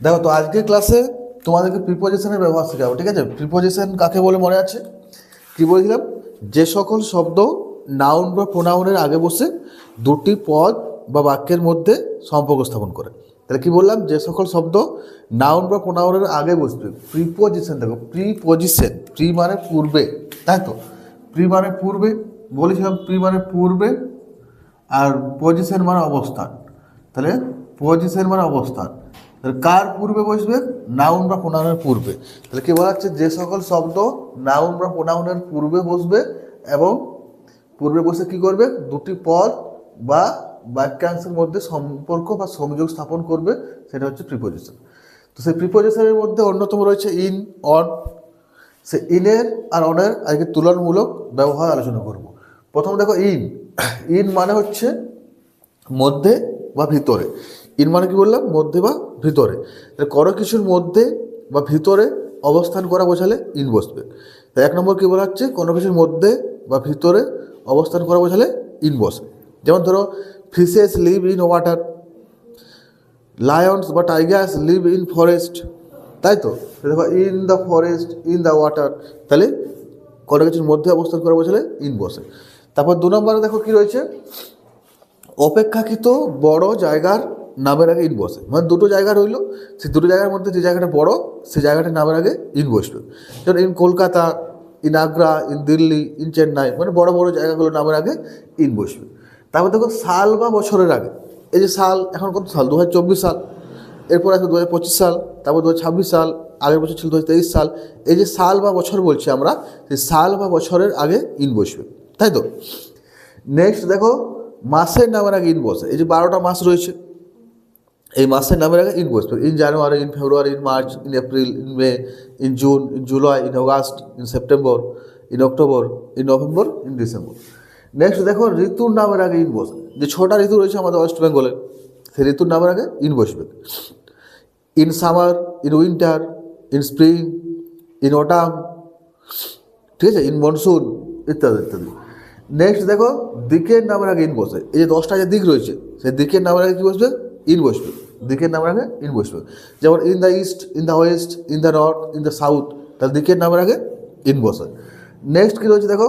দেখো, তো আজকের ক্লাসে তোমাদেরকে প্রিপোজিশনের ব্যবহার শেখাবো, ঠিক আছে? প্রিপোজিশন কাকে বলে মনে আছে? কি বলেছিলাম? যে সকল শব্দ নাউন বা প্রোনাউনের আগে বসে দুটি পদ বা বাক্যের মধ্যে সম্পর্ক স্থাপন করে। তাহলে কি বললাম? যে সকল শব্দ নাউন বা প্রোনাউনের আগে বসবে, প্রিপোজিশন। দেখো, প্রিপোজিশন, প্রি মানে পূর্বে, তাই তো? প্রি মানে পূর্বে, বলেছিলাম প্রি মানে পূর্বে, আর পজিশন মানে অবস্থান। তাহলে পজিশন মানে অবস্থান, তাহলে কার পূর্বে বসবে? নাউন বা প্রোনাউনের পূর্বে। তাহলে কি বলা হচ্ছে? যে সকল শব্দ নাউন বা প্রোনাউনের পূর্বে বসবে এবং পূর্বে বসে কি করবে? দুটি পদ বা বাক্যাংশের মধ্যে সম্পর্ক বা সংযোগ স্থাপন করবে, সেটা হচ্ছে প্রিপোজিশন। তো সেই প্রিপোজিশনের মধ্যে অন্যতম রয়েছে ইন, অন। সে ইনের আর অনের আজকে তুলনামূলক ব্যবহার আলোচনা করব। প্রথম দেখো, ইন। ইন মানে হচ্ছে মধ্যে বা ভিতরে। ইন মানে কি বললাম? মধ্যে বা ভিতরে। কোনো কিছুর মধ্যে বা ভিতরে অবস্থান করা বোঝালে ইন বসবে। তাই এক নম্বর কি বলা হচ্ছে? কোনো কিছুর মধ্যে বা ভিতরে অবস্থান করা বোঝালে ইন বসে। যেমন ধরো, fishes live in water, Lions বা টাইগার্স লিভ ইন ফরেস্ট, তাই তো? দেখো, in the forest, in the water, তাহলে কোনো কিছুর মধ্যে অবস্থান করা বোঝালে ইন বসে। তারপর দু নম্বরে দেখো কি রয়েছে? অপেক্ষাকৃত বড় জায়গার নামের আগে ইন বসে। মানে দুটো জায়গা রইল, সেই দুটো জায়গার মধ্যে যে জায়গাটা বড়, সেই জায়গাটার নামের আগে ইন বসবে। যেমন in Kolkata, in Agra, in Delhi, in Chennai, মানে বড় বড় জায়গাগুলোর নামের আগে ইন বসবে। তারপর দেখো, সাল বা বছরের আগে। এই যে সাল, এখন কত সাল? 2024 সাল। এরপর আসবে 2025 সাল, তারপর 2026 সাল, আগের বছর ছিল 2023 সাল। এই যে সাল বা বছর বলছি আমরা, সেই সাল বা বছরের আগে ইন বসবে, তাই তো? নেক্সট দেখো, মাসের নামের আগে ইন বসে। এই যে 12টা মাস রয়েছে, এই মাসের নামের আগে ইন বসবে। In January, in February, in March, in April, in May, in June, in July, in August, in September, in October, in November, in December. Next দেখো, ঋতুর নামের আগে ইন বসে। যে 6টা ঋতু রয়েছে আমাদের ওয়েস্ট বেঙ্গলে, সেই ঋতুর নামের আগে ইন বসবে। In summer, in winter, in spring, in autumn, ঠিক আছে? ইন মনসুন, ইত্যাদি ইত্যাদি। নেক্সট দেখো, দিকের নামের আগে ইন বসে। এই যে 10টা যে দিক রয়েছে, সেই দিকের নামের আগে কী বসবে? ইন বসবে। দিকের নামের আগে ইন বসবে। যেমন in the east, in the West, in the north, in the south, তাহলে দিকের নামের আগে ইন বসে। নেক্সট কী রয়েছে দেখো,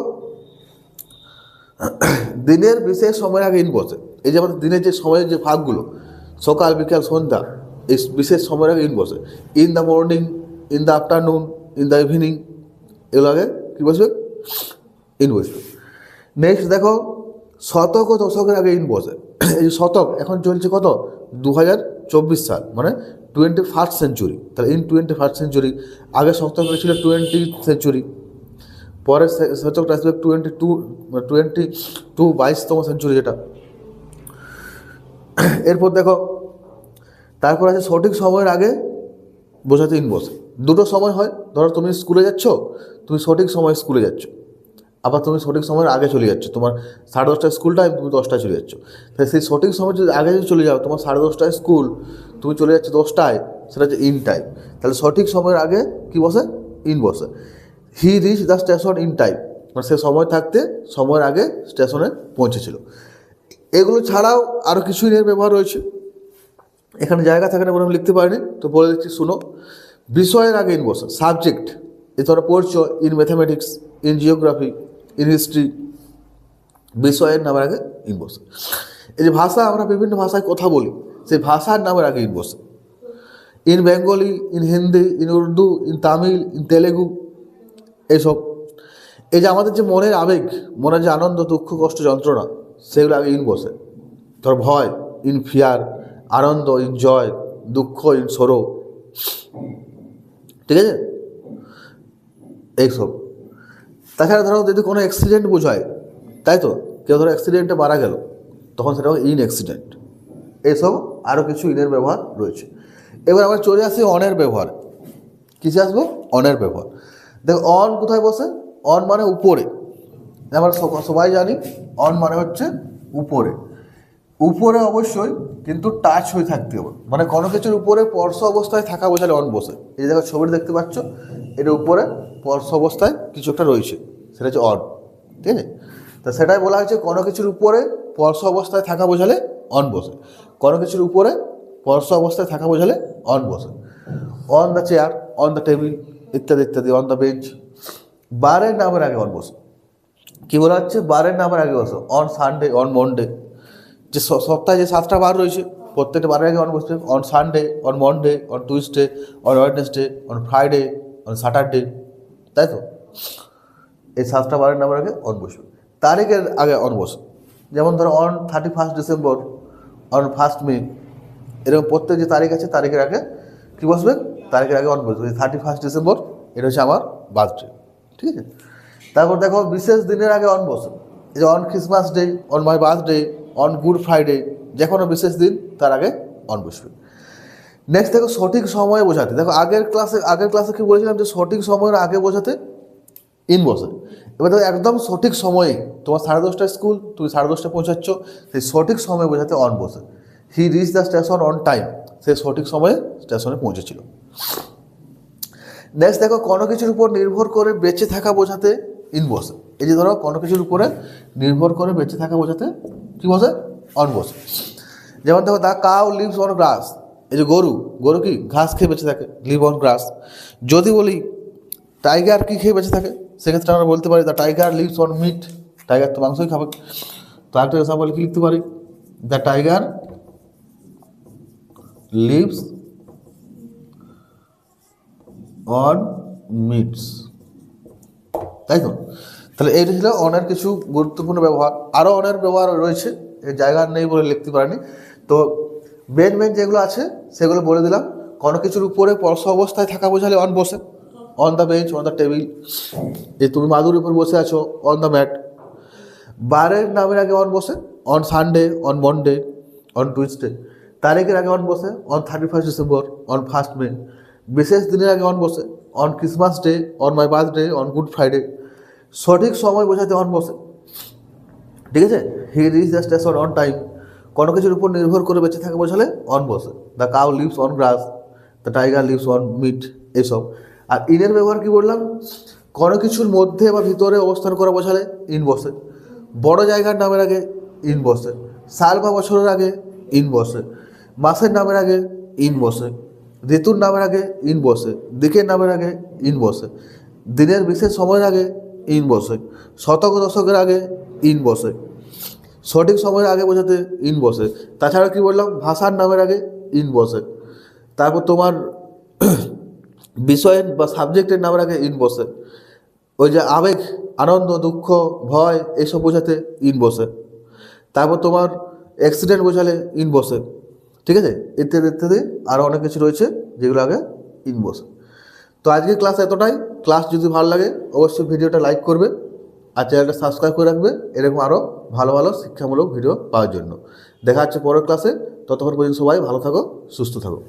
দিনের বিশেষ সময়ের আগে ইন বসে। এই যে আমাদের দিনের যে সময়ের যে ভাগগুলো, সকাল, বিকাল, সন্ধ্যা, এই বিশেষ সময়ের আগে ইন বসে। In the morning, in the afternoon, in the evening, এগুলো আগে কী বসবে? ইন বসবে। নেক্সট দেখো, শতক ও দশকের আগে ইন বসে। এই যে শতক, এখন চলছে কত? 2024 সাল, মানে 21st সেঞ্চুরি। তাহলে ইন 21st সেঞ্চুরি। আগে শতক ছিল 20th সেঞ্চুরি, পরের শতকটা আসবে 22তম সেঞ্চুরি, যেটা। এরপর দেখো, তারপর আছে সঠিক সময়ের আগে বোঝাতে ইন বসে। দুটো সময় হয়, ধরো তুমি স্কুলে যাচ্ছ, তুমি সঠিক সময় স্কুলে যাচ্ছ, আবার তুমি সঠিক সময়ের আগে চলে যাচ্ছ। তোমার 10:30টায় স্কুল টাইম, তুমি 10টায় চলে যাচ্ছ। তাহলে সেই সঠিক সময় যদি আগে যদি চলে যাও, তোমার 10:30টায় স্কুল, তুমি চলে যাচ্ছ 10টায়, সেটা হচ্ছে ইন টাইম। তাহলে সঠিক সময়ের আগে কী বসে? ইন বসে। He reach the station in time, মানে সে সময় থাকতে সময়ের আগে স্টেশনে পৌঁছেছিল। এগুলো ছাড়াও আরও কিছু ইনের ব্যবহার রয়েছে, এখানে জায়গা থাকে না বলে আমি লিখতে পারিনি, তো বলে দিচ্ছি, শুনো। বিষয়ের আগে ইন বসে। সাবজেক্ট, এ ধরো পড়ছো in mathematics, in geography, in history, বিষয়ের নামের আগে ইন বসে। এই যে ভাষা, আমরা বিভিন্ন ভাষায় কথা বলি, সেই ভাষার নামের আগে ইন বসে। In Bengali, in Hindi, in Urdu, in Tamil, in Telugu, এইসব। এই যে আমাদের যে মনের আবেগ, মনের যে আনন্দ, দুঃখ, কষ্ট, যন্ত্রণা, সেগুলো আগে ইন বসে। ধর ভয়, ইন ফিয়ার, আনন্দ, ইন জয়, দুঃখ, ইন সরো, ঠিক আছে? এইসব। তাছাড়া ধরো যদি কোনো অ্যাক্সিডেন্ট বোঝায়, তাই তো? কেউ ধরো অ্যাক্সিডেন্টে মারা গেল, তখন সেটা ইন অ্যাক্সিডেন্ট। এইসব আরও কিছু ইনের ব্যবহার রয়েছে। এবার আমরা চলে আসি অনের ব্যবহার। কিসে আসবো? অনের ব্যবহার। দেখো, অন কোথায় বসে? অন মানে উপরে। আমরা সবাই জানি অন মানে হচ্ছে উপরে। উপরে অবশ্যই কিন্তু টাচ হয়ে থাকতে হবে, মানে কোনো কিছুর উপরে স্পর্শ অবস্থায় থাকা বোঝালে অন বসে। এই যে দেখো, ছবিটা দেখতে পাচ্ছ, এটা উপরে স্পর্শ অবস্থায় কিছু একটা রয়েছে, সেটা হচ্ছে অন, ঠিক আছে? তা সেটাই বলা হয়েছে, কোনো কিছুর উপরে স্পর্শ অবস্থায় থাকা বোঝালে অন বসে। কোনো কিছুর উপরে পরশ অবস্থায় থাকা বোঝালে অন বসে। On the chair, on the table ইত্যাদি ইত্যাদি, অন দ্য বেঞ্চ। বারের নামের আগে অন বসে। কী বলা হচ্ছে? বারের নামের আগে বসে। অন সানডে, অন মনডে, যে সপ্তাহে যে 7টা বার রয়েছে প্রত্যেকটা বারের আগে অন বসবে। On Sunday, on Monday, on Tuesday, on Wednesday, on Friday, on Saturday, তাই তো? এই 7টা বারের নামের আগে অন বসবে। তারিখের আগে অন বসে, যেমন ধরো অন 31 ডিসেম্বর, অন 1 মে, এরকম প্রত্যেক যে তারিখ আছে তারিখের আগে কী বসবে? তারিখের আগে অন বসবে। 31 ডিসেম্বর এটা হচ্ছে আমার বার্থডে, ঠিক আছে? তারপর দেখো বিশেষ দিনের আগে অন বসে, এই যে on Christmas day, on my birthday, on good Friday, যে কোনো বিশেষ দিন তার আগে অন বসবে। নেক্সট দেখো সঠিক সময়ে বোঝাতে। দেখো আগের ক্লাসে কি বলেছিলাম যে সঠিক সময়ের আগে বোঝাতে ইন বসে। এবার দেখো একদম সঠিক সময়ে, তোমার 10:30টায় স্কুল, তুমি 10:30টায় পৌঁছাচ্ছ, সেই সঠিক সময় বোঝাতে অন বসে। He reach the station on time, সে সঠিক সময়ে স্টেশনে পৌঁছেছিল। নেক্সট দেখো কোনো কিছুর উপর নির্ভর করে বেঁচে থাকা বোঝাতে ইন বসে। এই যে ধরো কোনো কিছুর উপরে নির্ভর করে বেঁচে থাকা বোঝাতে কী বসে? অন বসে। যেমন দেখো দ্য কাউ লিভস অন গ্রাস, এই যে গরু কি ঘাস খেয়ে বেঁচে থাকে, লিভ অন গ্রাস। যদি বলি টাইগার কী খেয়ে বেঁচে থাকে, সেক্ষেত্রে আমরা বলতে পারি the tiger lives on meat, tiger তো মাংসই খাবে। তো একটা এক্সাম্পল কি লিখতে পারি? The tiger lives on meats, তাই তো? তাহলে এইটা ছিল অনের কিছু গুরুত্বপূর্ণ ব্যবহার। আরও অনের ব্যবহার রয়েছে, এই জায়গা নেই বলে লিখতে পারিনি। তো মেন যেগুলো আছে সেগুলো বলে দিলাম। কোনো কিছুর উপরে পরশ অবস্থায় থাকা বোঝালে অন বসে। On the bench, on the table, যে তুমি মাদুর উপর বসে আছো, অন দ্য ম্যাট। বারের নামের আগে অন বসে, on Sunday, on Monday, on Tuesday. তারিখের আগে অন বসে, অন 31 ডিসেম্বর, অন 1 মে। বিশেষ দিনের আগে অন বসে, on Christmas day, on my birthday, on good Friday. সঠিক সময় বোঝাতে অন বসে, ঠিক আছে? হি reach the station on time, কোনো কিছুর উপর নির্ভর করে বেঁচে থাকে বোঝালে অন বসে। The cow lives on grass, the tiger lives on meat, এইসব। আর ইনের ব্যবহার কী বললাম? কোনো কিছুর মধ্যে বা ভিতরে অবস্থান করা বোঝালে ইন বসে। বড় জায়গার নামের আগে ইন বসে। সাল বা বছরের আগে ইন বসে। মাসের নামের আগে ইন বসে। ঋতুর নামের আগে ইন বসে। দিকের নামের আগে ইন বসে। দিনের বিশেষ সময়ের আগে ইন বসে। শতক দশকের আগে ইন বসে। সঠিক সময়ের আগে বোঝাতে ইন বসে। তাছাড়া কি বললাম? ভাষার নামের আগে ইন বসে। তারপর তোমার বিষয়ের বা সাবজেক্টের নামের আগে ইন বসে। ওই যে আবেগ, আনন্দ, দুঃখ, ভয়, এইসব বোঝাতে ইন বসে। তারপর তোমার অ্যাক্সিডেন্ট বোঝালে ইন বসে, ঠিক আছে? ইত্যাদি ইত্যাদি আরও অনেক কিছু রয়েছে যেগুলো আগে ইন বসে। তো আজকের ক্লাস এতটাই। ক্লাস যদি ভালো লাগে অবশ্যই ভিডিওটা লাইক করবে আর চ্যানেলটা সাবস্ক্রাইব করে রাখবে এরকম আরও ভালো ভালো শিক্ষামূলক ভিডিও পাওয়ার জন্য। দেখা হচ্ছে পরের ক্লাসে। ততক্ষণ পর্যন্ত সবাই ভালো থাকো, সুস্থ থাকো।